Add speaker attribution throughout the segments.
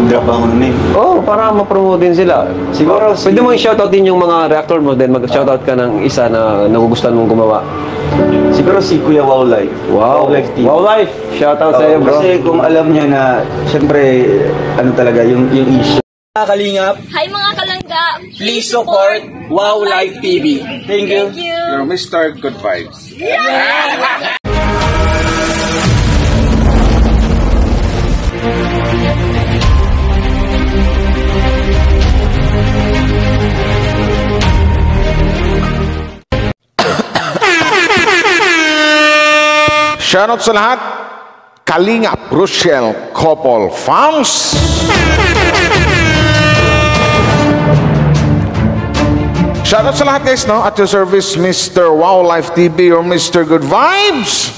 Speaker 1: drop ako nun eh.
Speaker 2: Oo, para ma-promote din sila.
Speaker 1: Siguro
Speaker 2: Pwede mo i-shoutout din yung mga reactor mo, then mag-shoutout ka ng isa na nagugustuhan mong gumawa.
Speaker 1: Siguro si Kuya Wow Life.
Speaker 2: Wow Life TV. Wow Life! Shoutout sa iyo, bro.
Speaker 1: Kasi kung alam niya na, syempre, ano talaga, yung issue.
Speaker 3: Kalingap,
Speaker 4: Hi mga kalangga!
Speaker 3: please support Wow Life TV. Thank you.
Speaker 4: Thank you!
Speaker 5: You're Mr. Good Vibes. Shoutout sa lahat, Kalingap Rochelle Couple fans. Shoutout sa lahat guys, no? At your service, Mr. Wow Life TV or Mr. Good Vibes.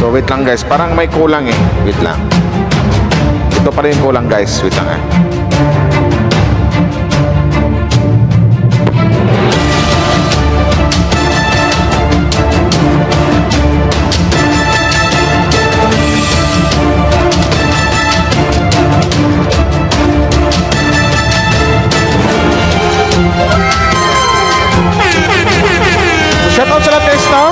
Speaker 5: So wait lang guys, parang may kulang eh. Wait lang. Ito pa rin kulang guys, wait lang eh. Shoutout sa lahat guys, no?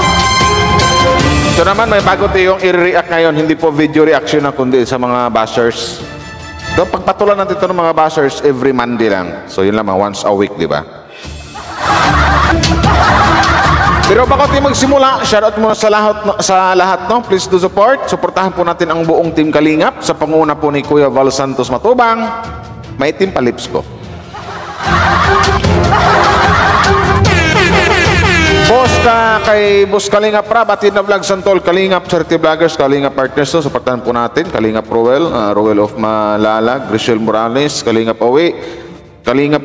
Speaker 5: Ito naman, may bago tayong i-react ngayon. Hindi po video reaction na kundi sa mga bashers. Ito, pagpatulan natin ito ng mga bashers every Monday lang. So yun lang, once a week, di ba? Pero bago tayo magsimula, shoutout muna sa lahat, no? Please do support. Suportahan po natin ang buong team Kalingap sa panguna po ni Kuya Val Santos Matubang. May team palips ko. Kay Boss Kalingap Rab, Atid na Vlog Santol, Kalingap Charity Vloggers, Kalingap Partners, so supportahan po natin, Kalingap Roel, Roel of Malalag, Grishel Morales, Kalingap Awi, Kalingap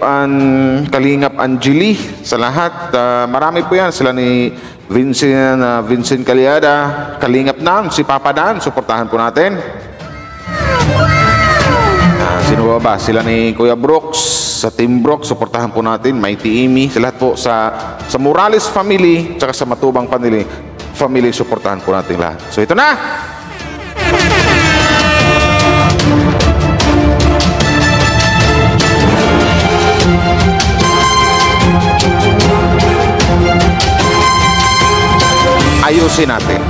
Speaker 5: Angeli, sa lahat, marami po yan, sila ni Vincent Caliada, Kalingap Dan, si Papa Dan, supportahan po natin. Sino ba? Sila ni Kuya Brooks, sa Team Brooks, suportahan po natin, Mighty Amy, sa lahat po, sa Morales family, tsaka sa Matubang family, suportahan po natin lahat. So ito na! Ayusin natin.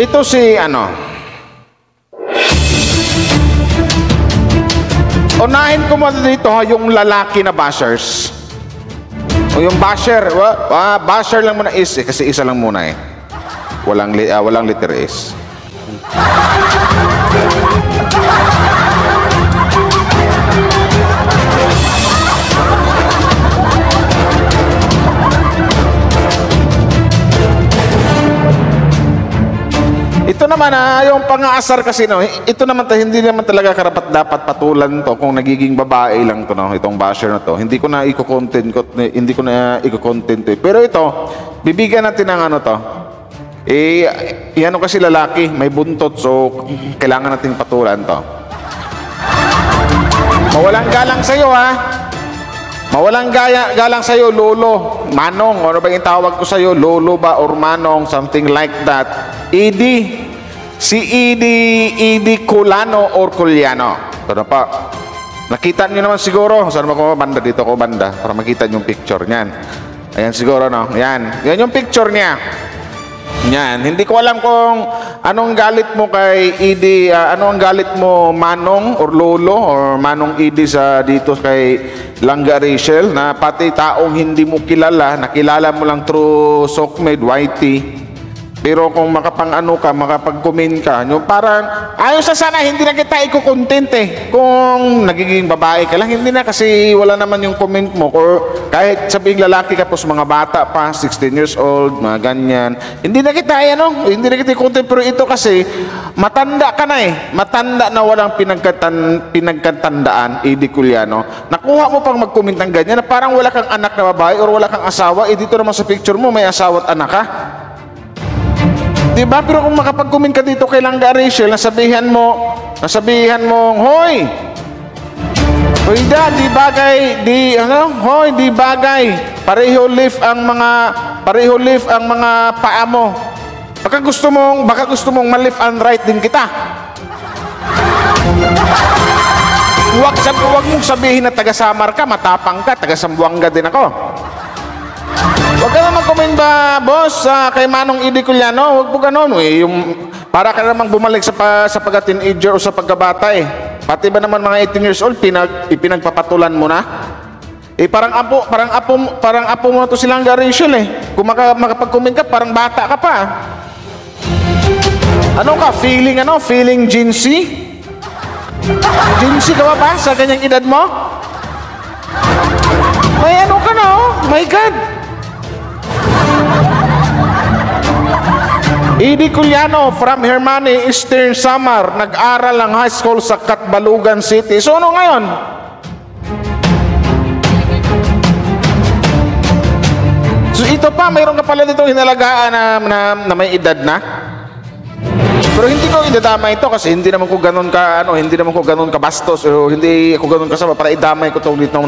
Speaker 5: Ito si unahin ko muna dito yung lalaki na bashers. O yung basher, basher lang muna is kasi isa lang muna eh. Walang letter S. Ito naman yung pang-aasar kasi no, ito naman hindi naman talaga karapat dapat patulan to kung nagiging babae lang to no, itong basher na to. Hindi ko na i-content to. Pero ito, bibigyan natin ng to. Ano kasi lalaki, may buntot so kailangan nating patulan to. Mawalang galang sa iyo ha. Mawalang galang sa iyo, lolo, manong, ano ba yung tawag ko sa iyo, lolo ba or manong, something like that. Si Edie Culano or Culiano. Ito na pa. Nakita niyo naman siguro. Saan ba ko banda? Dito ko banda. Para makita niyo yung picture niyan. Ayan siguro, no? Yan. Yan yung picture niya. Yan. Hindi ko alam kung anong galit mo kay Edie, anong galit mo manong or lolo or manong Edie sa dito kay Langga Rachel na pati taong hindi mo kilala, nakilala mo lang through Sokmed, YT. Pero kung makapag-comment ka, yung parang, ayos na sana, hindi na kita i-content eh. Kung nagiging babae ka lang, hindi na kasi wala naman yung comment mo. Or kahit sabing lalaki ka po sa mga bata pa, 16 years old, mga ganyan. Hindi na kita, hindi na kita i-content. Pero ito kasi, matanda ka na eh. Matanda na walang pinagkatandaan, Edie Culiano. Nakuha mo pang mag-comment ng ganyan na parang wala kang anak na babae or wala kang asawa. Dito naman sa picture mo, may asawa at anak ka. Diba? Pero kung makapag-comment ka dito kay Langga Rachel, nasabihan mo, hoy, Hoy dad, di bagay, di bagay. Pareho lift ang mga paa mo. Baka gusto mong ma-lift and right din kita. Huwag mong sabihin na taga-Samar ka, matapang ka, taga-Sambuanga din ako. Huwag ka naman comment ba, boss, kay Manong Idi Culiano, huwag po ganun. Para ka namang bumalik sa pagka-teenager o sa pagkabata eh. Pati ba naman mga 18 years old, pinagpapatulan mo na? Parang apo mo to silang Rachel eh. Kung makapag-comment ka, parang bata ka pa. Ano ka, feeling Gen Z? Gen Z ka ba sa ganyang edad mo? May ano ka na my God. Idi Culiano from Hermani, Eastern Samar, nag-aral ng high school sa Catbalogan City. So ano ngayon? So ito pa, mayroon ka pala dito hinalagaan na may edad na. Pero hindi ko idadama ito kasi hindi naman ko ganun ka bastos o hindi ako ganun kasama para idamay ko dito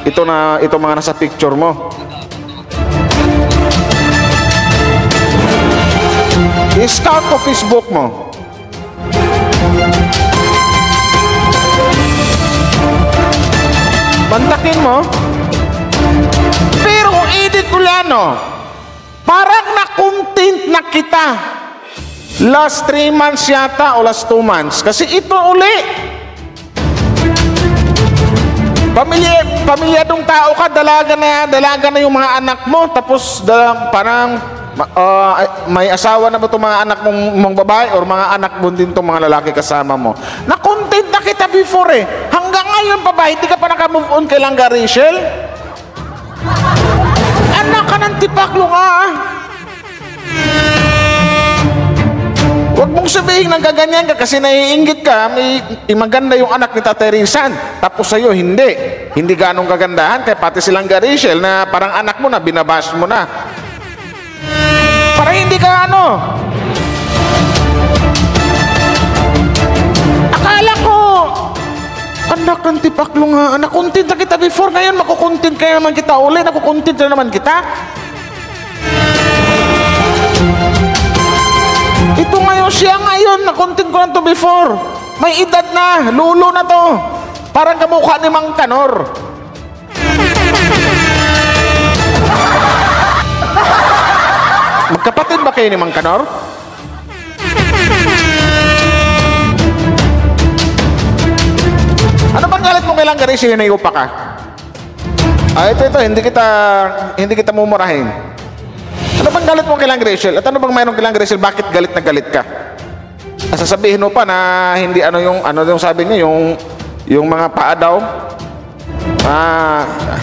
Speaker 5: ito mga nasa picture mo. I-scout ko Facebook mo. Bantakin mo. Pero Idi Culiano, parang na-content na kita. Last 3 months yata o last 2 months. Kasi ito uli. Pamilyadong tao ka, dalaga na yung mga anak mo. Tapos parang may asawa na ba itong mga anak mong babae or mga anak mo din itong mga lalaki kasama mo. Na-content na kita before eh. Hanggang ngayon pa ba, hindi ka pa naka-move on kay Langga Rachel? Anak ka ng tipaklo nga. Huwag mong sabihin nang gaganyan ka kasi naiinggit ka, may maganda yung anak ni Tatay Rizan. Tapos sa'yo, hindi ganong kagandahan. Kaya pati silang Rachel na parang anak mo na, binabash mo na. Para hindi ka akala ko, anak ng tipaklo nga, nakuntit na kita before, ngayon makukuntit kaya naman kita uli, nakukuntit na naman kita. Ito ngayon, siya ngayon, nakuntit ko na to before. May edad na, lulo na to. Parang kamukha ni Mang Kanor. Magkapatid ba kayo ni Mang Kanor? Ano bang galit mo kay Langga Rachel na iupa ka? Ito, hindi kita mumurahin. Ano bang galit mo kay Langga Rachel? At ano bang mayroon kay Langga Rachel? Bakit galit na galit ka? Sasabihin mo pa na hindi yung sabi niya, yung mga paa daw.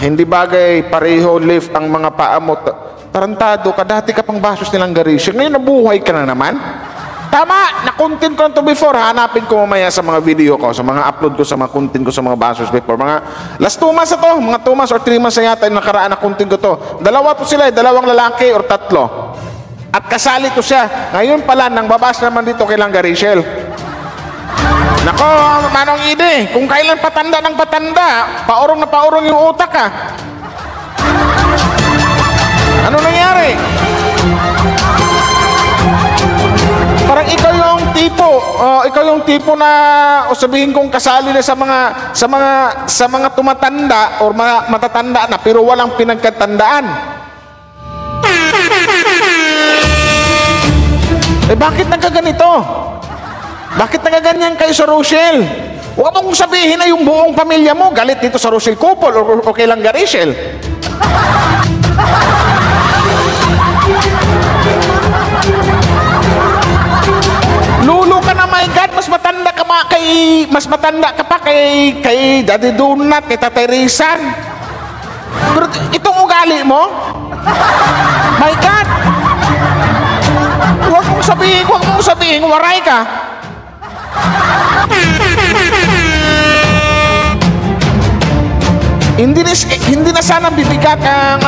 Speaker 5: Hindi bagay, pareho lift ang mga paa mo. Tarantado ka, dati ka pang basos nilang Rachel. Ngayon nabuhay ka na naman. Tama, na-content ko na to before. Hanapin ko mamaya sa mga video ko, sa mga upload ko, sa mga content ko, sa mga basos before. Mga last 2 months na to, mga 2 months or 3 months na yata yung nakaraan na content ko to. Dalawa po sila, 2 lalaki or 3. At kasali to siya. Ngayon pala, nang babas naman dito kay Langga Rachel. Nako, Manong Idi, kung kailan patanda ng patanda, paurong na paurong yung utak ka. Ano nangyari? Parang ikaw yung tipo na sabihin kong kasali na sa mga tumatanda or matatanda na pero walang pinagkatandaan. Bakit nagkaganito? Bakit nagaganyan kayo sa Rochelle? Huwag mong sabihin na yung buong pamilya mo galit dito sa Rochelle couple o kay Langga Rachel. Lulo ka na, my God, mas matanda ka pa kay Daddy Donut, kay Tatay Rizan. Pero itong ugali mo, my God, huwag mong sabihin, waray ka. Hindi na sana bibigat ang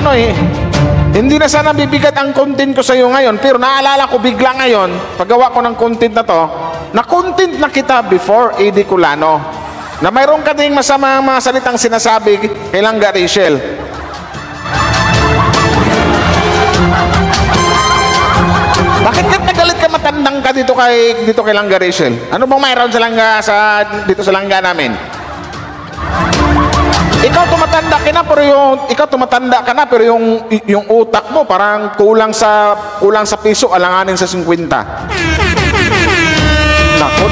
Speaker 5: hindi na sana bibigat ang content ko sa iyo ngayon, pero naalala ko bigla ngayon, paggawa ko ng content na to, na content na kita before Idi Culiano. na mayroon ka ding masamang mga salitang sinasabi kay Langga Rachel. Bakit ka nagalit ka, matandang ka dito kay Langga Rachel? Ano bang mayroon sa Langga dito sa Langga namin? Ikaw tumatanda ka na pero yung utak mo parang kulang sa piso, alanganin sa 50. Nako.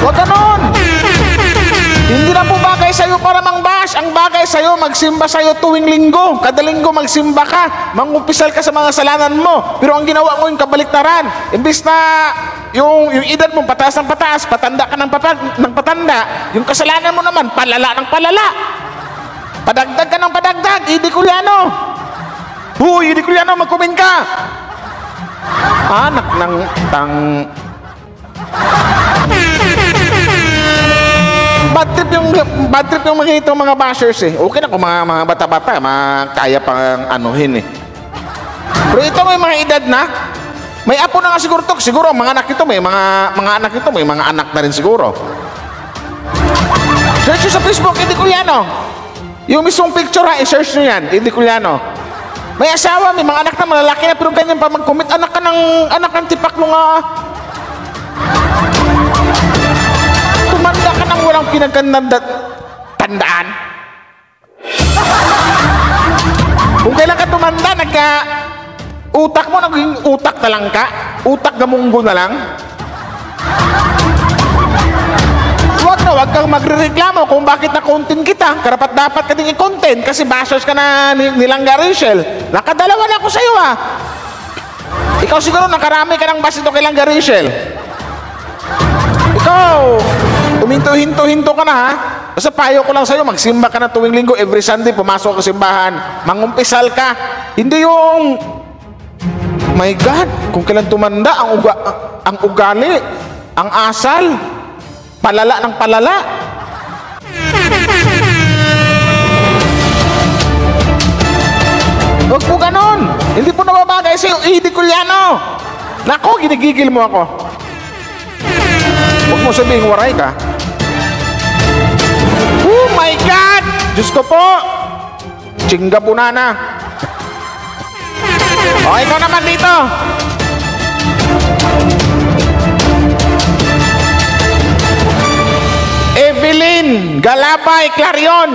Speaker 5: Huwag ganon. Hindi na po bagay sa'yo para mangbash. Ang bagay sa'yo, magsimba sa'yo tuwing linggo. Kada linggo magsimba ka. Mangumpisal ka sa mga kasalanan mo. Pero ang ginawa mo yung kabaliktaran. Imbis na yung edad mo pataas ng pataas, patanda ka ng patanda, yung kasalanan mo naman, palala ng palala. Padagdag ka ng padagdag. Idi Culiano. Huy, Idi Culiano, magkumin ka. Anak ng bad trip yung mga itong mga bashers eh. Okay na kung mga bata-bata, kaya pang anuhin eh. Pero ito may mga edad na, may apo na nga siguro to. Siguro mga anak ito, may mga anak na rin siguro. Search nyo sa Facebook, Idi Culiano. Yung mismong picture ha, i-search nyo yan, Idi Culiano. May asawa, may mga anak na malalaki na, pero ganyan pa mag-commit. Anak ng tipak mo nga. Tumanda ka nang walang pinagtandaan. Kung kailan ka tumanda, utak mo naging utak na lang ka. Utak gamunggo na lang. Huwag kang magrereklamo kung bakit na-content kita. Karapat-dapat ka din i-content kasi bashers ka na ni Langga Rachel. Nakadalawa na ako sa'yo ha. Ikaw siguro nakarami ka ng bash ito kay Langga Rachel. Ikaw, tuminto-hinto ka na ha. Basta payo ko lang sa'yo, magsimba ka na tuwing linggo, every Sunday, pumasok ka sa simbahan, mangumpisal ka. Hindi yung, my God, kung kailan tumanda, ang ugali, ang asal, palala ng palala. Huwag po ganon. Hindi po nababagay sa'yo, Idi Culiano. Nako, ginigigil mo ako. Huwag mo sabihin, waray ka. Oh my God! Diyos ko po! Chingga punana. O, ikaw naman dito. Evelyn Galapay Clarion.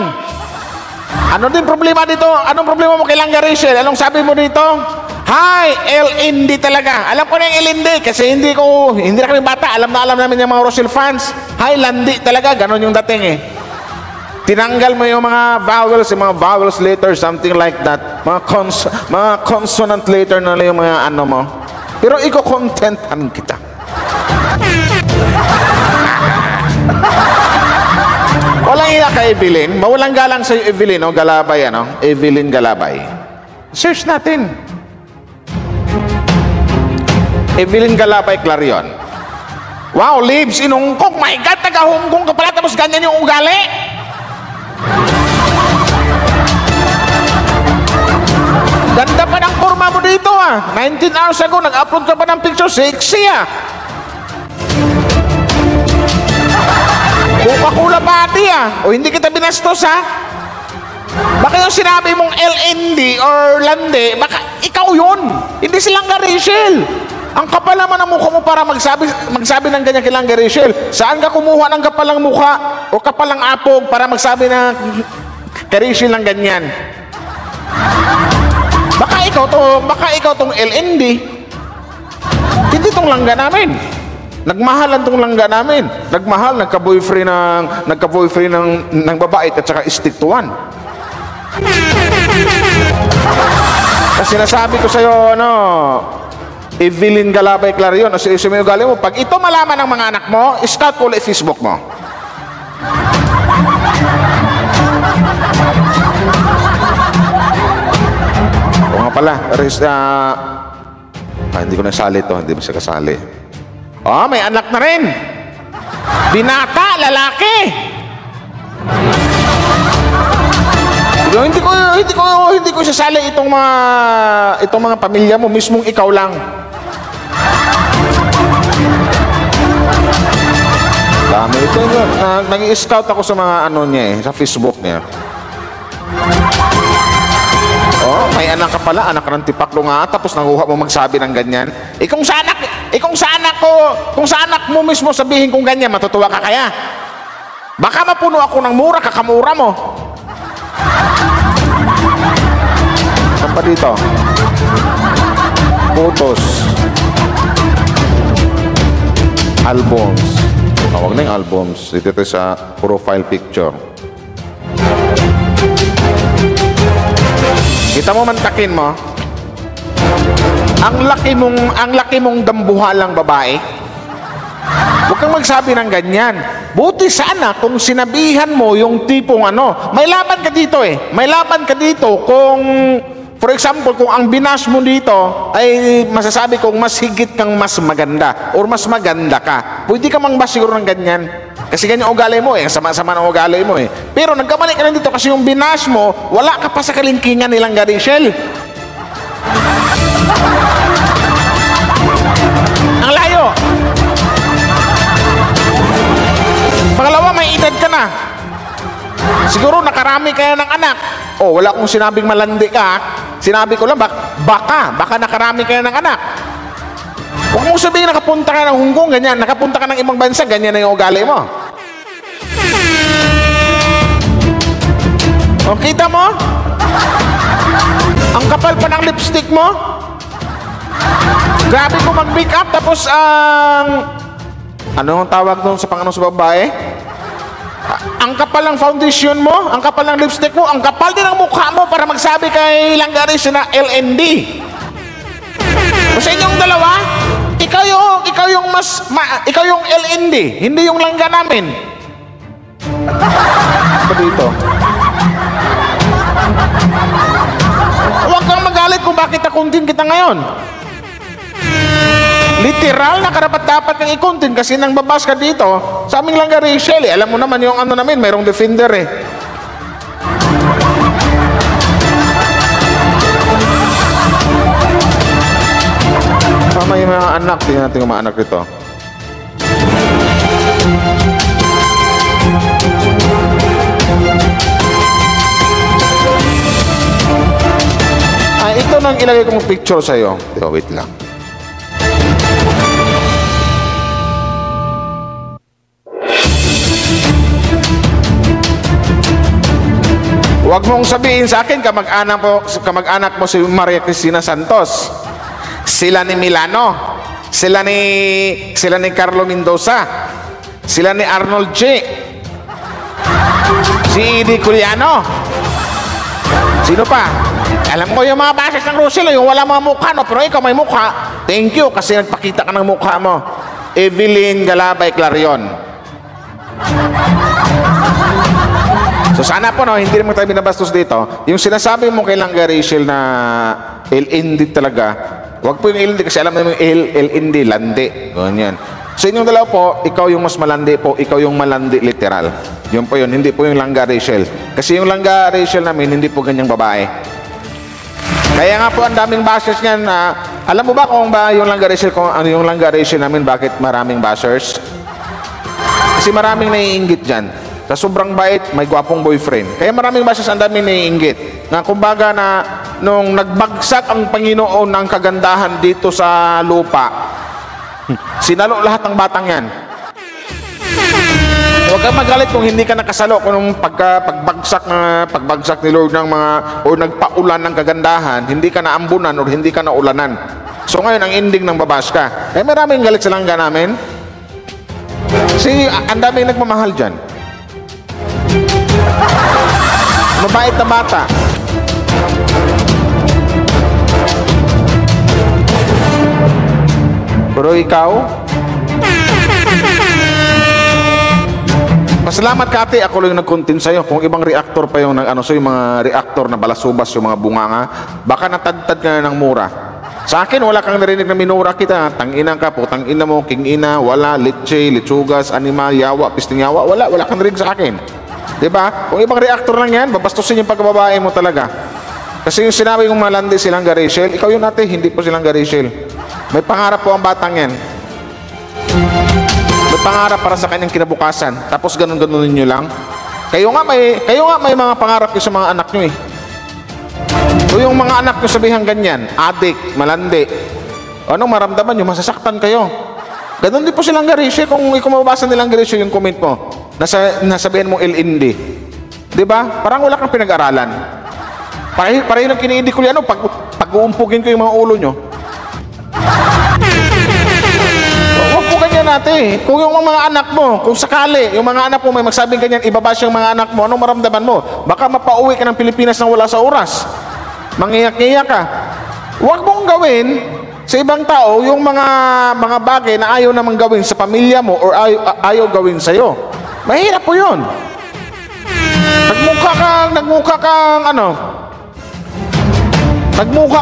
Speaker 5: Ano din problema dito? Anong problema mo kay Langga Rachel? Anong sabi mo dito? Hi, LND talaga. Alam ko na yung LND kasi hindi na kami bata. Alam namin yung mga Rochelle fans. Hi, Landi talaga. Ganon yung dating eh. Tinanggal mo yung mga vowels later, something like that. Mga consonant later na yung mga ano mo. Pero iko-contentan kita. Walang iya ka, Evelyn. Mawalang galang sa'yo, Evelyn, no? Galabay, ano? Evelyn Galabay. Search natin. Evelyn Galabay Clarion. Wow, lives in Hong Kong. My God, taga-Hong Kong ka pala, tapos ganyan yung ugali. Ganda pa ng forma mo dito, ah. 19 hours ago, nag-upload ka pa ng picture. Sexy, ah. Coca-Cola body, ah. O hindi kita binastos, ha? Baka yung sinabi mong LND or Lande, baka ikaw yun. Hindi si Langga Rachel. Ang kapal naman ang mukha mo para magsabi ng ganyan kay Langga Rachel. Saan ka kumuha ng kapalang mukha o kapalang apog para magsabi na kay Rachel ng ganyan? Baka ikaw tong LND. Hindi tong Langga namin. Nagmahalan tong Langga namin. Nagmahal, nagka-boyfriend ng babae at saka stick to one. Kasi nasabi ko sa'yo, ano, Evelyn Galapay Clarion, o si Isumio Gali mo, pag ito malaman ng mga anak mo, scout ko ulit Facebook mo. O nga pala, hindi ko nasali ito, hindi mo siya kasali. Oh, may anak na rin. Binata, lalaki. Hindi ko sasali itong mga pamilya mo, mismong ikaw lang. Dami ito. Nag-i-scout ako sa mga ano niya sa Facebook niya. Oh, may anak ka pala, anak ka ng tipaklo nga, tapos nanguha mo magsabi ng ganyan. Kung sa anak mo mismo sabihin kung ganyan, matutuwa ka kaya? Baka mapuno ako ng mura, kakamura mo. Saan pa dito? Photos. Albums. Huwag na yung albums. Dito sa profile picture. Kita mo, mantakin mo. Ang laki mong dambuhalang babae. Huwag kang magsabi ng ganyan. Buti sana kung sinabihan mo yung tipong ano. May laban ka dito eh. May laban ka dito kung, for example, kung ang binas mo dito ay masasabi kong mas higit kang mas maganda or mas maganda ka. Pwede ka mang ba siguro ng ganyan? Kasi ganyan ugali mo eh. Sama-sama ng ugali mo eh. Pero nagkamali ka lang dito kasi yung binas mo, wala ka pa sa kalingkingan nilang Rachel. Ang layo. Pangalawa, may edad ka na. Siguro nakarami kaya ng anak. Oh, wala kong sinabing malandi ka. Sinabi ko lang, baka nakarami kaya ng anak. Huwag mong sabihin nakapunta ka ng Hong Kong, ganyan. Nakapunta ka ng ibang bansa, ganyan na yung ugali mo. O, kita mo? Ang kapal pa ng lipstick mo. Grabe ko mag-make up, tapos ano ang tawag doon sa pangano sa babae? Ang kapal ng foundation mo, ang kapal ng lipstick mo, ang kapal din ng mukha mo para magsabi kay Langgaris na LND. O sa inyong dalawa, ikaw yung LND, hindi yung langga namin. Ano dito? Huwag kang magalit kung bakit nakuntin kita ngayon. Literal na karapat-dapat kang i-content kasi nang babas ka dito sa aming langga Rachel eh. Alam mo naman yung ano namin, mayroong defender eh. Tama yung mga anak. Tingnan natin yung mga anak dito. Ito nang ilagay kong picture sa'yo. Wait lang. Huwag mong sabihin sa akin kamag-anak mo si Maria Cristina Santos. Sila ni Milano. Sila ni Carlo Mendoza. Sila ni Arnold J. Si Edie Culiano. Sino pa? Alam ko yung mga bases ng Rosel, yung wala mga mukha, no? Pero ikaw may mukha. Thank you kasi nagpakita ka ng mukha mo. Evelyn Galabay Clarion. So sana po, no, hindi naman tayo binabastos dito. Yung sinasabi mo kay Langga Rachel na LND talaga, wag po yung LND kasi alam naman yung LND, landi. Ganyan. So inyong dalawa po, ikaw yung mas malandi po, ikaw yung malandi literal. Yun po yun, hindi po yung Langga Rachel. Kasi yung Langga Rachel namin, hindi po ganyang babae. Kaya nga po ang daming bashers niyan na, alam mo ba kung ba yung Langga Rachel, kung ano yung Langga Rachel namin, bakit maraming bashers? Kasi maraming naiinggit dyan. Sa sobrang bait, may gwapong boyfriend. Kaya maraming bashers ang daming naiinggit. Na kumbaga na, nung nagbagsak ang Panginoon ng kagandahan dito sa lupa, sinalo lahat ng batang yan. Huwag kang magalit kung hindi ka nakasalo kung pagbagsak ni Lord ng mga o nagpaulan ng kagandahan, hindi ka naambunan o hindi ka naulanan. So ngayon ang ending ng babas ka. Eh maraming galit sa langga namin. Kasi ang daming nagmamahal dyan. Mabait na bata. Pero ikaw, pasalamat ka ate, ako lang yung nag-content sa'yo. Kung ibang reactor pa yung yung mga reactor na balasubas, yung mga bunganga, baka natadtad ka na ng mura. Sa akin, wala kang narinig na minura kita. Tangina ka po, tangina mo, kingina, wala, litche, litsugas, animal, yawa, pisting yawa, wala kang narinig sa akin. Diba? Kung ibang reactor lang yan, babastusin yung pagkababae mo talaga. Kasi yung sinabi kong malandi silang Rachel, ikaw yun ate, hindi po silang Rachel. May pangarap po ang batang yan. May pangarap para sa kanyang kinabukasan. Tapos ganun-ganunin nyo lang. Kayo nga may mga pangarap kayo sa mga anak nyo eh. O yung mga anak nyo sabihan ganyan, adik, malandi. Anong maramdaman nyo? Masasaktan kayo. Ganun din po silang Garisyo. Kung mababasa nilang Garisyo yung comment mo, nasabihan mong LND. Diba? Parang wala kang pinag-aralan. Pareho lang kiniindi ko yan, pag-uumpugin ko yung mga ulo nyo. Huwag po ganyan natin. Kung yung mga anak mo, kung sakali, yung mga anak mo may magsabing ganyan, ibabash yung mga anak mo, anong maramdaman mo? Baka mapauwi ka ng Pilipinas nang wala sa oras. Mangiyak-ngiyak ka. Huwag mong gawin sa ibang tao yung mga bagay na ayaw namang gawin sa pamilya mo or ayaw gawin sa'yo. Mahirap po yun. Nagmukha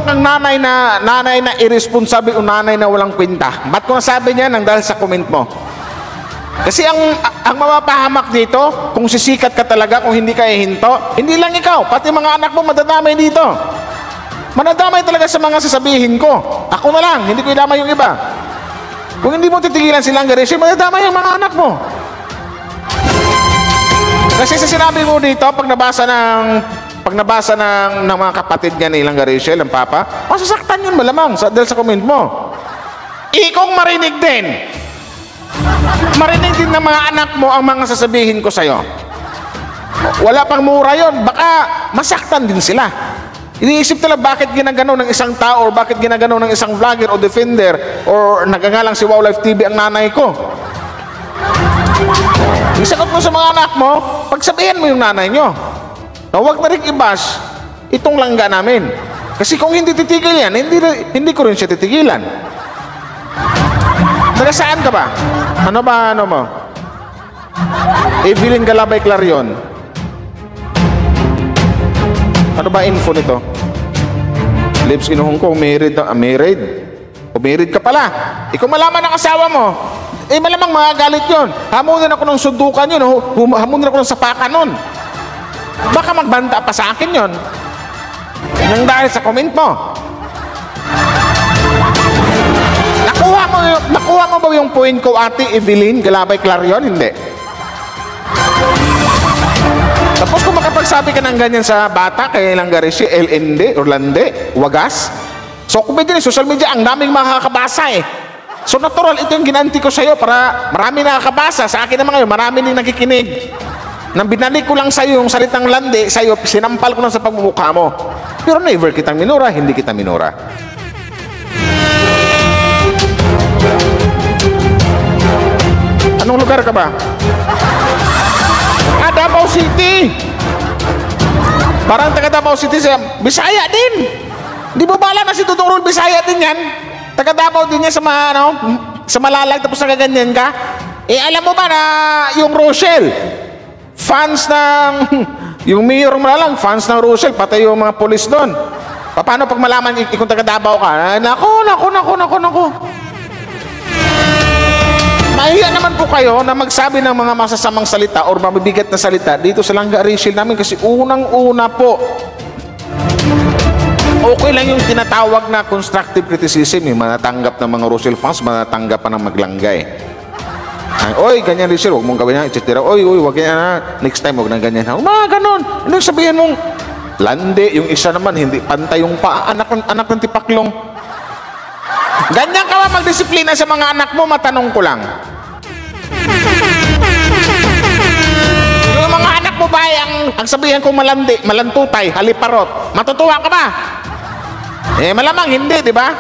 Speaker 5: kang nanay na irresponsible o nanay na walang kwenta. Ba't ko nasabi niya nang dahil sa comment mo? Kasi ang mapapahamak dito, kung sisikat ka talaga, kung hindi ka ihinto, hindi lang ikaw, pati mga anak mo madadamay dito. Manadamay talaga sa mga sasabihin ko. Ako na lang, hindi ko idamay yung iba. Kung hindi mo titigilan silang Garisyo, madadamay yung mga anak mo. Kasi sa sinabi mo dito, pag nabasa ng mga kapatid niya nilang Garisyo, ng papa, masasaktan yun malamang dahil sa comment mo. Ikong marinig din. Marinig din ng mga anak mo ang mga sasabihin ko sa'yo. Wala pang mura yun. Baka masaktan din sila. Iniisip nila bakit ginagano ng isang tao or bakit ginagano ng isang vlogger o defender or nagangalang si Wow Life TV ang nanay ko. Isagot mo sa mga anak mo, pagsabihin mo yung nanay nyo. Na huwag na rin i-bash itong langga namin. Kasi kung hindi titigil yan, hindi ko rin siya titigilan. Taga saan ka ba? Ano mo? Evelyn Galabay Clarion. Ano ba info nito? Lives in Hong Kong, married. O married ka pala. Ikaw malaman ng asawa mo. Malamang magagalit yun. Hamunin ako ng sundukan yun. Hamunin ako ng sapakan nun. Baka magbanta pa sa akin yun. Nang dahil sa comment mo. Nakuha mo ba yung point ko, Ate Evelyn Galabay Clarion? Hindi. Tapos kung makapagsabi ka ng ganyan sa bata, kaya lang Garisyo, LND, Orlande, Wagas. So kung pwede social media, ang daming makakabasa eh. So natural, ito yung ginanti ko sa'yo para marami nakakabasa. Sa akin naman ngayon, marami din nakikinig. Nang binalik ko lang sa'yo yung salitang lande, sa'yo, sinampal ko lang sa pagmumukha mo. Pero never kitang minura, hindi kita minura. Anong lugar ka ba? Davao City. Parang taga Davao City siya. Bisaya din. Di ba bala na si Tudorol Bisaya din yan? Taga Davao din yan sa Malalag tapos nagaganyan ka? Alam mo ba na yung Rochelle, fans ng yung mayor Malalag, fans ng Rochelle, patay yung mga polis doon. Paano pag malaman kung taga Davao ka? Nako. Mahiya naman po kayo na magsabi ng mga masasamang salita or mabibigat na salita dito sa Langga Rachel namin kasi unang-una po, okay lang yung tinatawag na constructive criticism, manatanggap ng mga Rochelle fans, manatanggap pa ng maglanggay. Oy, ganyan Rachel, huwag mong gawin yan, etc. Oy, huwag ganyan na, next time huwag nang ganyan. Mga ganon, ano sabihin mong lande, yung isa naman, hindi pantay yung paa, anak ng tipaklong. Ganyan ka ba magdisiplina sa mga anak mo? Matanong ko lang. Yung mga anak mo ba ang sabihan kong malandi, malantutay, haliparot, matutuwa ka ba? Malamang hindi, di ba?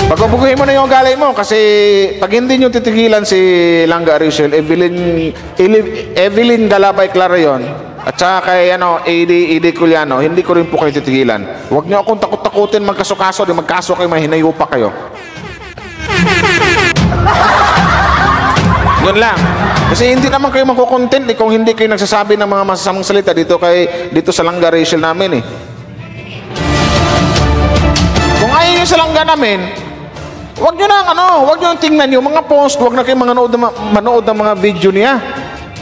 Speaker 5: Pagbubuguhin mo na yung galay mo kasi pag hindi nyo titigilan si Langga Rachel, Evelyn Galabay Clarion, at saka kay AD Culiano, hindi ko rin po kayo titigilan. Huwag nyo akong takot-takutin magkaso-kaso, di magkaso kayo, mahinayo pa kayo. Yun lang. Kasi hindi naman kayo magkukontent kung hindi kayo nagsasabi ng mga masasamang salita dito sa Langga Rachel namin eh. Kung ayaw nyo sa Langga namin, huwag nyo na huwag nyo tingnan yung mga post, huwag na kayo manood ng mga video niya.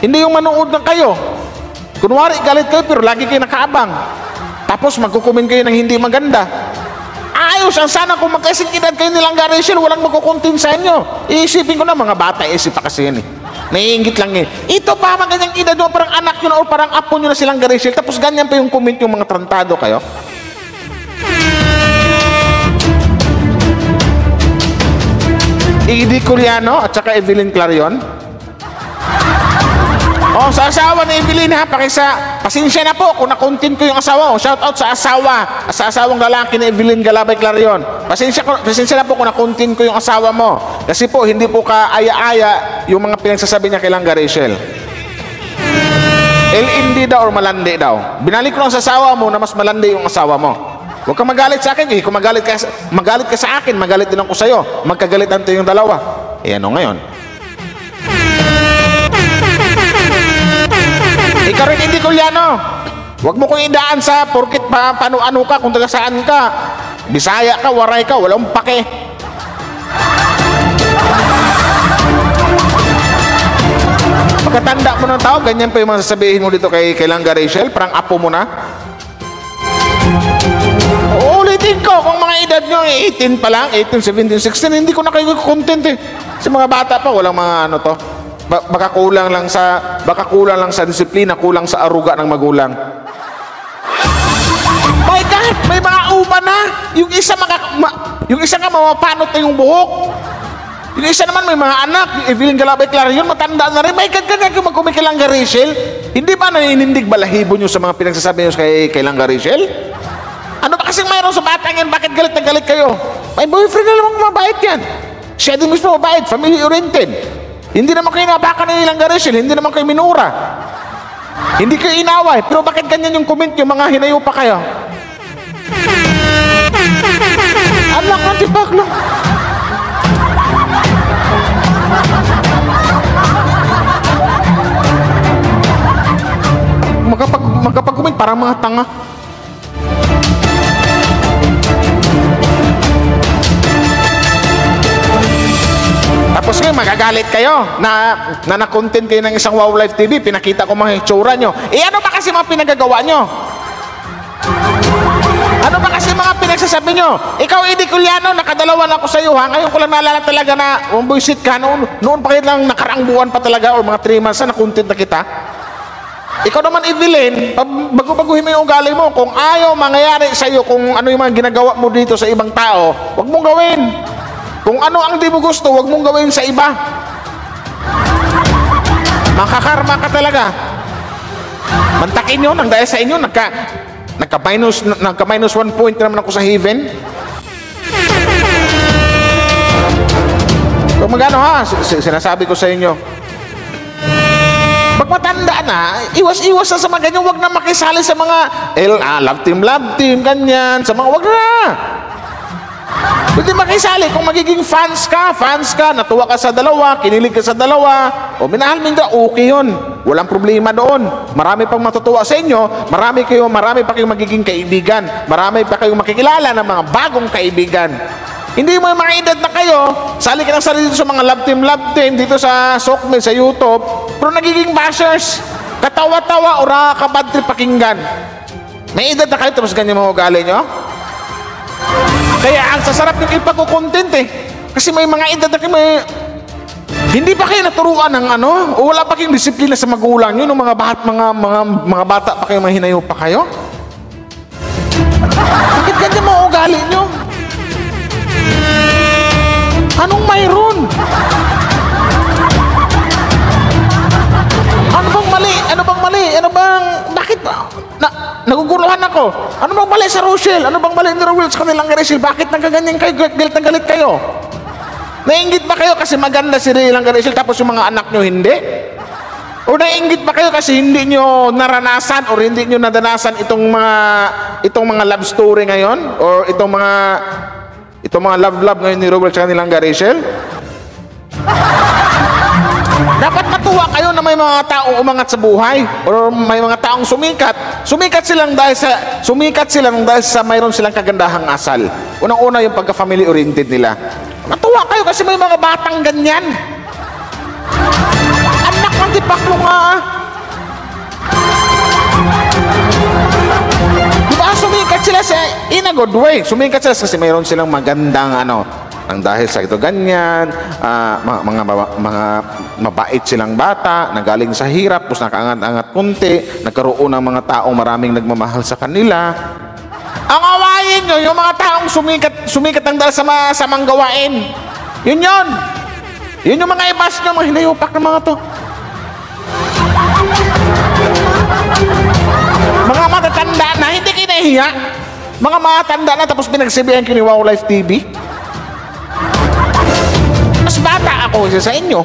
Speaker 5: Hindi yung manood na kayo. Kunwari, galit kayo pero lagi kayo nakaabang. Tapos magkukumin kayo ng hindi maganda. maayos. Ang sana kung magkasing edad kayo nilang Rachel, walang magkukuntin sa inyo. Iisipin ko na, mga bata, isip pa kasi yan eh. Naiingit lang eh. Ito pa, mga ganyang edad nyo, parang anak nyo na o parang apo nyo na silang Rachel, tapos ganyan pa yung comment yung mga trantado kayo. Edie Curiano at saka Evelyn Clarion. Oh, sa asawa ni Evelyn ha, pasensya na po kung nakontin ko yung asawa. Shout out sa asawang lalaki ni Evelyn Galabay Clarion. Pasensya na po kung nakontin ko yung asawa mo. Kasi po, hindi po ka aya-aya yung mga pinagsasabi niya kay Langga Rachel. Hindi daw or malandi daw. Binalik ko lang sa asawa mo na mas malandi yung asawa mo. Huwag kang magalit sa akin eh. Kung magalit ka sa akin, magalit din ako sa'yo. Magkagalitan tayo yung dalawa. Eh ano ngayon? Ikaw rin, Edie Curiano. Huwag mo kong idaan sa porkit paano-ano ka, kung taga saan ka. Bisaya ka, waray ka, walang pake. Pagkatanda mo ng tao, ganyan pa yung mga sasabihin mo dito kay Langga Rachel, parang apo mo na. Ulitin ko, kung mga edad nyo 18 pa lang, 18, 17, 16, hindi ko na kayo content eh. Sa mga bata pa, walang mga ano to. Baka kulang lang sa disiplina, kulang sa aruga ng magulang. My God, may mga upa na. Yung isa nga mamapanot na yung buhok. Yung isa naman may mga anak, yung Evelyn Galabay Clarion, matanda na rin. My God, kung magkumik kay Langga Rachel, hindi ba naninindig balahibo nyo sa mga pinagsasabi nyo kay Langga Rachel? Ano ba kasing mayroon sa batang yan? Bakit galit na galit kayo? May boyfriend na namang mabait yan. Siya din mismo mabait, family-oriented. Hindi naman kayo nabakan ni Langga Rachel, hindi naman kayo minura. Hindi kayo inaway, pero bakit ganyan yung comment yung mga hinayo pa kayo? Anak ng tipaklo. Magkapag-comment, parang mga tanga. Tapos ngayon, magagalit kayo na na-content kayo ng isang Wow Live TV, pinakita ko mga itsura nyo. Eh ano ba kasi mga pinagagawa nyo? Ano ba kasi mga pinagsasabi nyo? Ikaw, Edie Curiano, nakadalawa na ako sa iyo ha. Ngayon ko lang naalala talaga na buisit ka. Noon pa kayo lang nakarang buwan pa talaga o mga 3 months na na-content na kita. Ikaw naman, Evelyn, bago-baguhin mo yung ugali mo. Kung ayaw mangyayari sa iyo kung ano yung mga ginagawa mo dito sa ibang tao, huwag mong gawin. Kung ano ang di mo gusto, huwag mong gawin sa iba. Makakarma ka talaga. Mantakin nyo, nang dahil sa inyo, nagka-minus 1 point naman ako sa heaven. Kung magano ha, sinasabi ko sa inyo, pag matanda na, iwas-iwas na sa mga ganyan, huwag na makisali sa mga love team, ganyan, sa mga, huwag na. Pwede makisali kung magiging fans ka, natuwa ka sa dalawa, kinilig ka sa dalawa, o minahal mo okay yun. Walang problema doon. Marami pang matutuwa sa inyo, marami pa kayong magiging kaibigan, marami pa kayong makikilala ng mga bagong kaibigan. Hindi mo yung mga edad na kayo, sali ka ng sarili dito sa mga love team, dito sa Sokme, sa YouTube, pero nagiging bashers, katawa-tawa o nakakabadtrip pakinggan. May edad na kayo, tapos ganyan mga ugali nyo? Kaya ang sasarap yung ipag-content eh. Kasi may mga edad na kayo, hindi pa kayo naturuan ng o wala pa kayong disiplina sa magulang nyo, mga bata pa kayo, mahinayo pa kayo. Bakit ganyan mga ugali nyo? Anong mayroon? Bakit ba? Naguguluhan ako. Ano bang mali sa Rochelle? Ano bang mali ni Rowell sa kanilang Rachel? Bakit nagkaganyan kayo? Galit na galit kayo? Nainggit ba kayo kasi maganda si Langga Rachel tapos yung mga anak nyo hindi? O nainggit ba kayo kasi hindi nyo naranasan o hindi nyo nadanasan itong mga love story ngayon? O itong mga love ngayon ni Rowell sa kanilang Rachel? Dapat matuwa kayo na may mga taong umangat sa buhay o may mga taong sumikat. Sumikat sila dahil sa mayroon silang kagandahang asal. Unang-una yung pagka-family oriented nila. Matuwa kayo kasi may mga batang ganyan. Anak ng tipaklo nga. Diba sumikat sila sa in a good way. Sumikat sila kasi mayroon silang magandang ang dahil sa ito ganyan, mga mabait silang bata, nagaling sa hirap, tapos nakaangat-angat kunti, nagkaroon ng mga taong maraming nagmamahal sa kanila. Ang awayin nyo, yung mga taong sumikat ang dahil sa masamang gawain. Yun. Yun yung mga ibas nyo, mga hinayupak na mga to. Mga matatanda na, hindi kinahiya. Mga matatanda na, tapos pinagsabihan ko ni Wow Life TV. Mas bata ako isa sa inyo.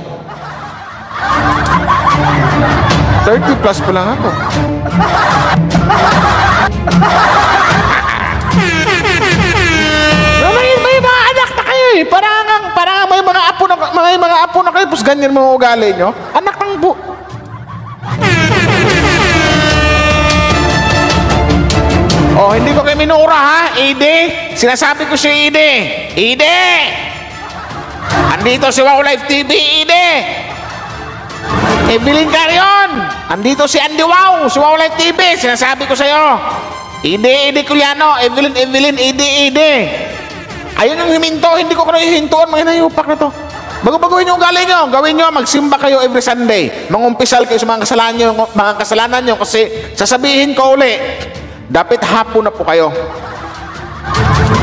Speaker 5: 30 plus pa lang ako. May mga anak na kayo eh. Parang may mga apo na kayo, tapos ganyan mga ugali nyo. Anak ng bu... Oh, hindi ko kayo minura ha, Ide. Sinasabi ko si Ide. Ide! Andito si Wow Life TV, Ide. Evelyn Carion. Andito si Andy Wow, si Wow Life TV. Sinasabi ko sa'yo. Ide Culiano. Evelyn, Ide. Ayun ang himinto. Hindi ko kayo hihintuan. Mga nayupak na to. Bago-baguhin yung ugali nyo. Gawin nyo, magsimba kayo every Sunday. Mangumpisal kayo sa mga kasalanan nyo. Kasi sasabihin ko uli, dapat hapon na po kayo.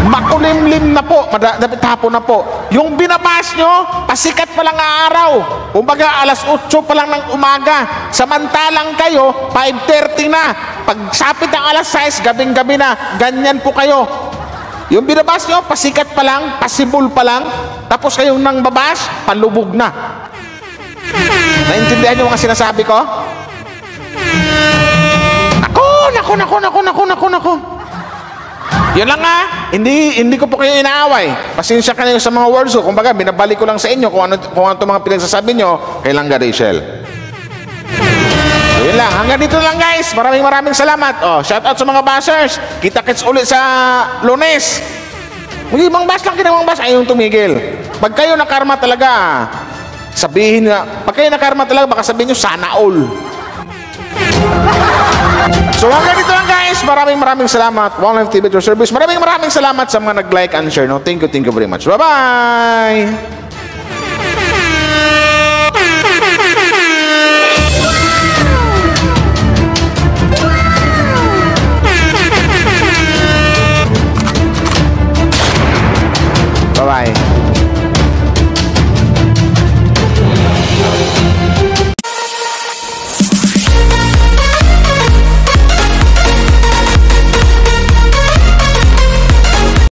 Speaker 5: Makulimlim na po. Dapat hapon na po. Yung binabas nyo, pasikat pa lang ang araw. Kumbaga, alas 8 pa lang ng umaga. Samantalang kayo, 5:30 na. Pagsapit ng alas 6, gabing-gabi na. Ganyan po kayo. Yung binabas nyo, pasikat pa lang, pasibol pa lang. Tapos kayong nang babas, palubog na. Naintindihan nyo mga sinasabi ko? Nako. Yun lang nga, hindi ko po kayo inaaway. Pasensya ka na sa mga words ko. Kumbaga, binabalik ko lang sa inyo kung ano mga pinagsasabi nyo kay Langga Rachel. Yun lang, hanggang dito lang guys. Maraming salamat. Shout out sa mga bashers. Kita-kits ulit sa Lunes. Ibang bash lang, kinamang bash, ayun tumigil. Pag kayo nakarma talaga, sabihin nga, pag kayo nakarma talaga, baka sabihin nyo, sana all. So hanggang dito lang guys. Maraming salamat. Wow Life TV at your service. Maraming salamat sa mga nag-like and share. No? Thank you very much. Bye-bye! Bye-bye.